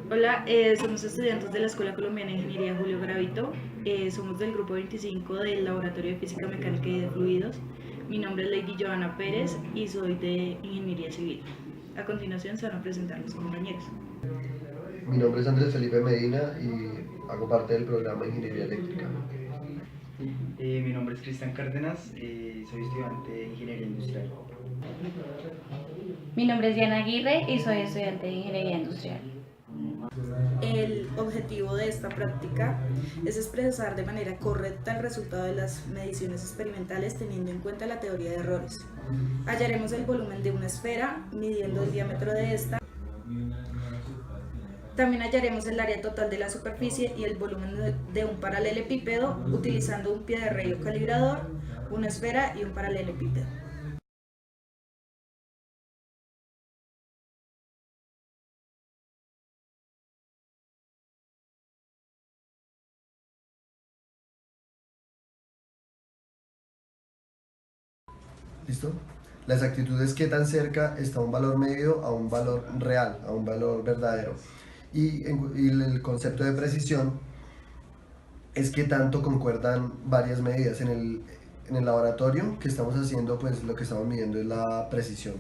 Hola, somos estudiantes de la Escuela Colombiana de Ingeniería Julio Garavito. Somos del grupo 25 del Laboratorio de Física Mecánica y de Fluidos. Mi nombre es Lady Joana Pérez y soy de Ingeniería Civil. A continuación se van a presentar los compañeros. Mi nombre es Andrés Felipe Medina y hago parte del programa de Ingeniería Eléctrica. Mi nombre es Cristian Cárdenas, soy estudiante de Ingeniería Industrial. Mi nombre es Diana Aguirre y soy estudiante de Ingeniería Industrial. El objetivo de esta práctica es expresar de manera correcta el resultado de las mediciones experimentales teniendo en cuenta la teoría de errores. Hallaremos el volumen de una esfera midiendo el diámetro de esta. También hallaremos el área total de la superficie y el volumen de un paralelepípedo utilizando un pie de rayo calibrador, una esfera y un paralelepípedo. ¿Listo? La exactitud es qué tan cerca está un valor medio a un valor real, a un valor verdadero. Y el concepto de precisión es qué tanto concuerdan varias medidas. En el laboratorio que estamos haciendo, pues lo que estamos midiendo es la precisión.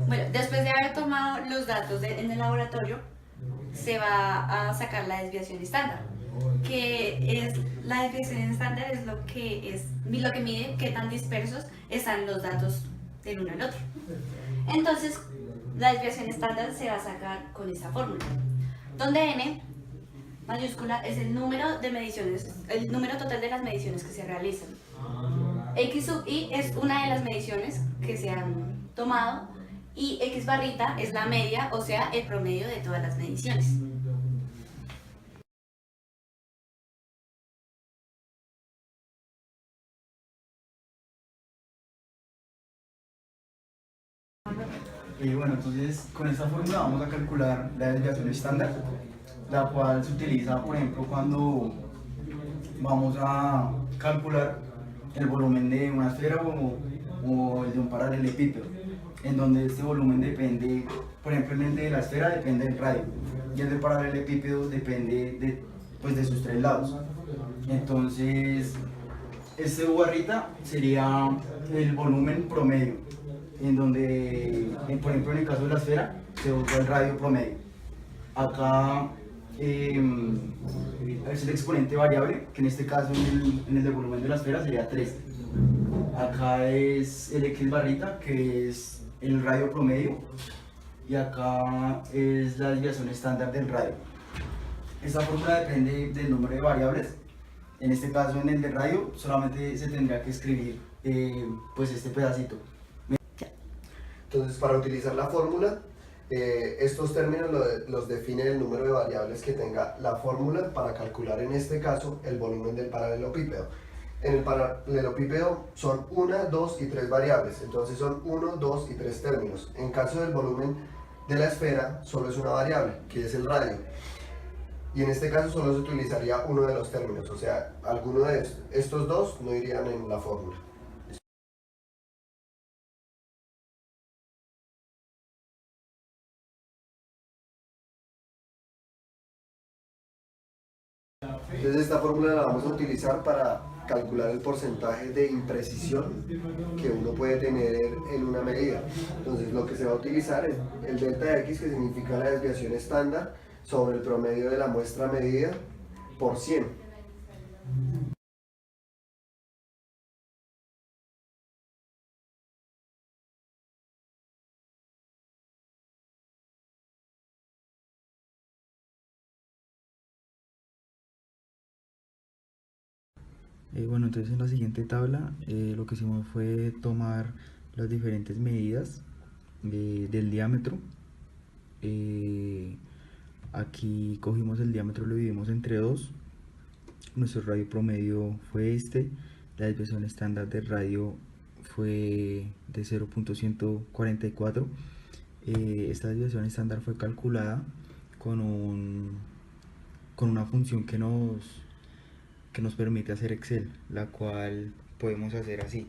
Bueno, después de haber tomado los datos en el laboratorio, se va a sacar la desviación estándar, que es la desviación estándar es lo que mide qué tan dispersos están los datos del uno al otro. Entonces, la desviación estándar se va a sacar con esa fórmula, donde n mayúscula es el número de mediciones, el número total de las mediciones que se realizan. X sub i es una de las mediciones que se han tomado y X barrita es la media, o sea, el promedio de todas las mediciones. Bueno, entonces con esta fórmula vamos a calcular la desviación estándar, la cual se utiliza, por ejemplo, cuando vamos a calcular el volumen de una esfera o el de un paralelepípedo, en donde este volumen depende, por ejemplo, el de la esfera depende del radio y el del paralelepípedo depende pues, de sus tres lados. Entonces, este U barrita sería el volumen promedio, en donde, por ejemplo, en el caso de la esfera, se usa el radio promedio. Acá es el exponente variable, que en este caso en el de volumen de la esfera sería 3. Acá es el X barrita, que es el radio promedio, y acá es la desviación estándar del radio. Esta fórmula depende del número de variables. En este caso, en el de radio, solamente se tendría que escribir pues este pedacito. Entonces, para utilizar la fórmula, estos términos los define el número de variables que tenga la fórmula para calcular, en este caso, el volumen del paralelepípedo. En el paralelepípedo son 1, 2 y 3 variables, entonces son 1, 2 y 3 términos. En caso del volumen de la esfera, solo es una variable, que es el radio. Y en este caso solo se utilizaría uno de los términos, o sea, alguno de estos dos no irían en la fórmula. Entonces esta fórmula la vamos a utilizar para calcular el porcentaje de imprecisión que uno puede tener en una medida. Entonces lo que se va a utilizar es el delta X, que significa la desviación estándar, sobre el promedio de la muestra medida por 100. Bueno, entonces en la siguiente tabla lo que hicimos fue tomar las diferentes medidas del diámetro. Eh, Aquí cogimos el diámetro, lo dividimos entre 2. Nuestro radio promedio fue este. La desviación estándar del radio fue de 0.144. Esta desviación estándar fue calculada con con una función que nos permite hacer Excel, la cual podemos hacer así.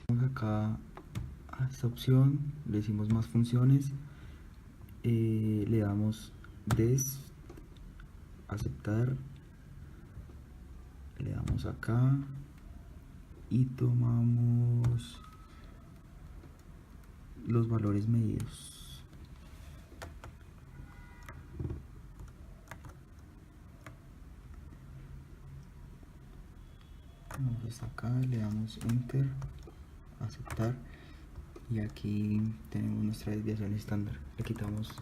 Vamos acá a esta opción, le decimos más funciones, le damos aceptar, le damos acá y tomamos los valores medidos. Vamos hasta acá, le damos enter, aceptar, y aquí tenemos nuestra desviación estándar. Le quitamos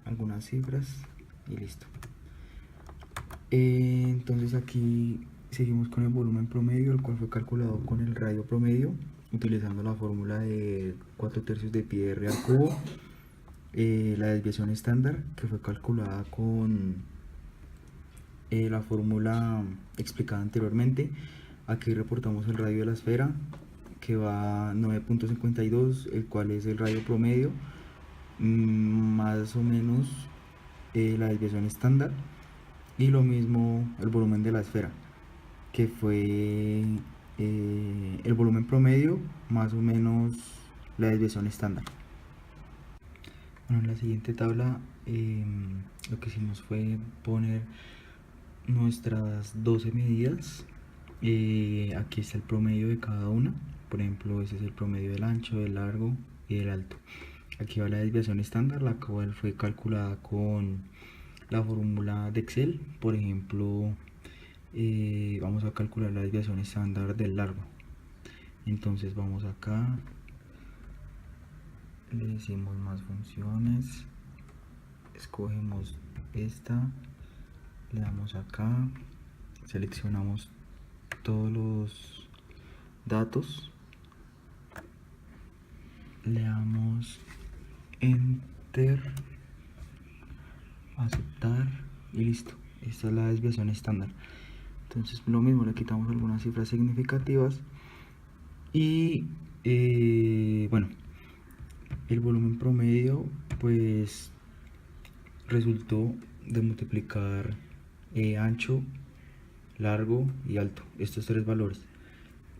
algunas cifras y listo. Entonces aquí seguimos con el volumen promedio, el cual fue calculado con el radio promedio utilizando la fórmula de 4/3 de pi r al cubo. La desviación estándar, que fue calculada con la fórmula explicada anteriormente. Aquí reportamos el radio de la esfera, que va a 9.52, el cual es el radio promedio, más o menos la desviación estándar, y lo mismo el volumen de la esfera, que fue el volumen promedio más o menos la desviación estándar. Bueno, en la siguiente tabla lo que hicimos fue poner nuestras 12 medidas. Aquí está el promedio de cada una. Por ejemplo, ese es el promedio del ancho, del largo y del alto. Aquí va la desviación estándar, la cual fue calculada con la fórmula de Excel. Por ejemplo, vamos a calcular la desviación estándar del largo. Entonces vamos acá, le decimos más funciones, escogemos esta, le damos acá, seleccionamos todos los datos, le damos enter, aceptar y listo. Esta es la desviación estándar. Entonces lo mismo, le quitamos algunas cifras significativas y bueno, el volumen promedio pues resultó de multiplicar ancho, largo y alto, estos tres valores,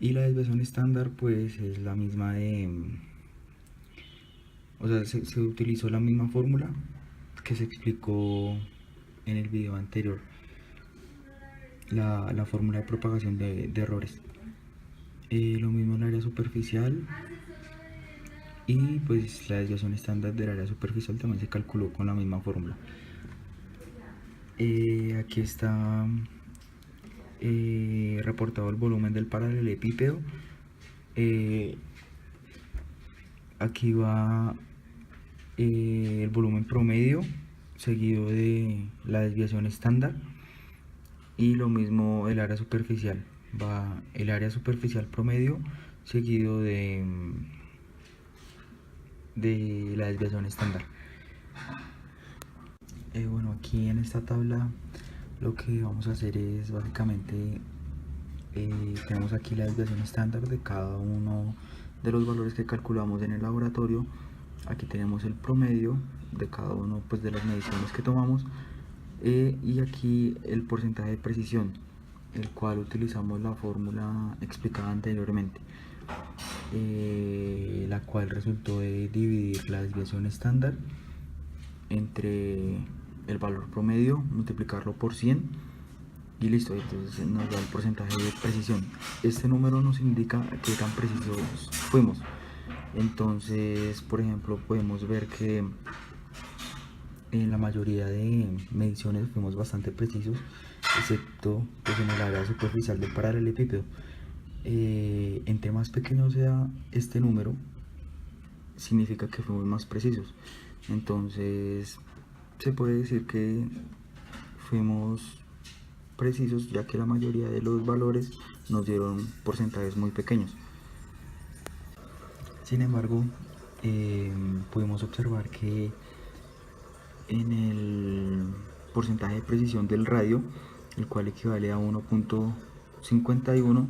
y la desviación estándar pues es la misma o sea, se utilizó la misma fórmula que se explicó en el video anterior, la fórmula de propagación de errores. Lo mismo en el área superficial, y pues la desviación estándar del área superficial también se calculó con la misma fórmula. Aquí está reportado el volumen del paralelepípedo. Aquí va el volumen promedio seguido de la desviación estándar, y lo mismo el área superficial, va el área superficial promedio seguido de la desviación estándar. Bueno, aquí en esta tabla lo que vamos a hacer es básicamente tenemos aquí la desviación estándar de cada uno de los valores que calculamos en el laboratorio. Aquí tenemos el promedio de cada uno pues de las mediciones que tomamos, y aquí el porcentaje de precisión, el cual utilizamos la fórmula explicada anteriormente, la cual resultó de dividir la desviación estándar entre el valor promedio, multiplicarlo por 100 y listo. Entonces nos da el porcentaje de precisión. Este número nos indica qué tan precisos fuimos. Entonces, por ejemplo, podemos ver que en la mayoría de mediciones fuimos bastante precisos, excepto pues, en el área superficial del paralelepípedo. Entre más pequeño sea este número, significa que fuimos más precisos. Entonces se puede decir que fuimos precisos, ya que la mayoría de los valores nos dieron porcentajes muy pequeños. Sin embargo, pudimos observar que en el porcentaje de precisión del radio, el cual equivale a 1.51,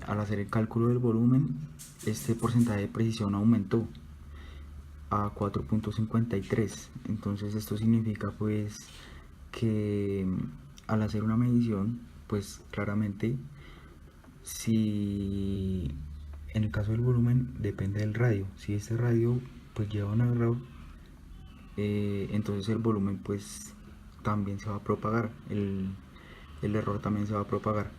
al hacer el cálculo del volumen, este porcentaje de precisión aumentó. a 4.53. Entonces esto significa pues que al hacer una medición, pues claramente, si en el caso del volumen depende del radio, si este radio pues lleva un error, entonces el volumen pues también se va a propagar, el error también se va a propagar.